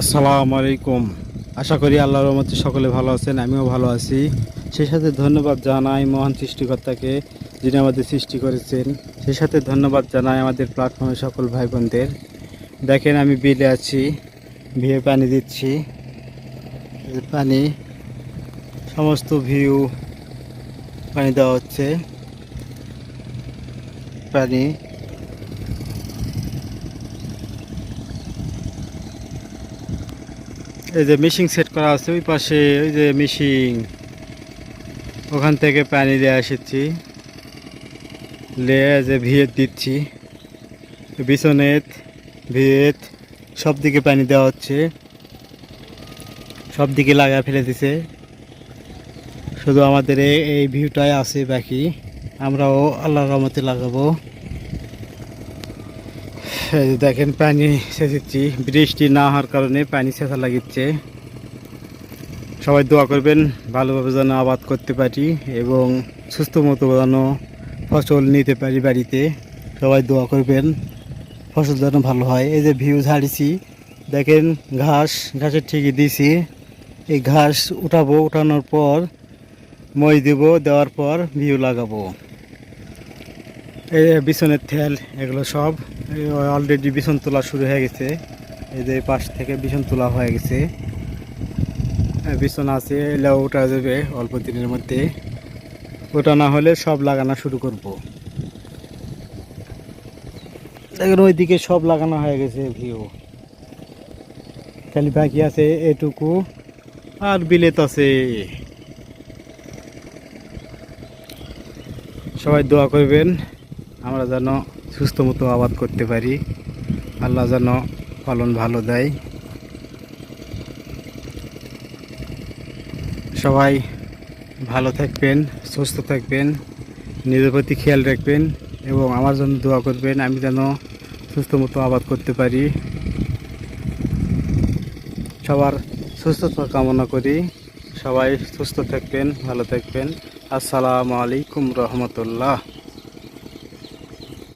আসসালামু আলাইকুম। আশা করি আল্লাহর রহমতে সকলে ভালো আছেন, আমিও ভালো আছি। সেই সাথে ধন্যবাদ জানাই মহান সৃষ্টিকর্তাকে, যিনি আমাদের সৃষ্টি করেছেন। সেই সাথে ধন্যবাদ জানাই আমাদের প্ল্যাটফর্মের সকল ভাই বোনদের। দেখেন আমি বিলে আছি, ভিউ পানি দিচ্ছি। এই পানি সমস্ত ভিউ পানি দেওয়া হচ্ছে। পানি এই যে মেশিন সেট করা আছে ওই পাশে, ওই যে মেশিন, ওখান থেকে পানি দিয়ে এসেছি, লে যে ভিয়েত দিচ্ছি। বিছনেত ভিয়েত সব দিকে পানি দেওয়া হচ্ছে, সব দিকে লাগা ফেলে দিছে। শুধু আমাদের এই ভিউটাই আছে, বাকি আমরাও আল্লাহর রহমতে লাগাবো। এই যে দেখেন পানি সেচেছি, বৃষ্টি না হওয়ার কারণে পানি সেচা লাগিচ্ছে। সবাই দোয়া করবেন ভালোভাবে যেন আবাদ করতে পারি এবং সুস্থ মতো যেন ফসল নিতে পারি বাড়িতে। সবাই দোয়া করবেন ফসল যেন ভালো হয়। এই যে ভিউ ঝাড়িছি, দেখেন ঘাসের ঠিকই দিছি। এই ঘাস উঠাবো, উঠানোর পর মই দেব, দেওয়ার পর ভিউ লাগাবো। এই বিছনের থেল এগুলো সব অলরেডি বিছন তোলা শুরু হয়ে গেছে। এই যে পাশ থেকে বিছন তোলা হয়ে গেছে, বিছন আছে, এলাও ওঠা যাবে অল্প দিনের মধ্যে। ওটা না হলে সব লাগানো শুরু করব। দেখেন ওইদিকে সব লাগানো হয়ে গেছে ভিউ, খালি বাকি আছে এটুকু, আর বিলেত আছে। সবাই দোয়া করবেন আমরা যেন সুস্থ মতো আবাদ করতে পারি, আল্লাহ যেন ফলন ভালো দেয়। সবাই ভালো থাকবেন, সুস্থ থাকবেন, নিজের প্রতি খেয়াল রাখবেন এবং আমার জন্য দোয়া করবেন, আমি যেন সুস্থ মতো আবাদ করতে পারি। সবার সুস্থতা কামনা করি। সবাই সুস্থ থাকবেন, ভালো থাকবেন। আসসালামু আলাইকুম রহমতুল্লাহ।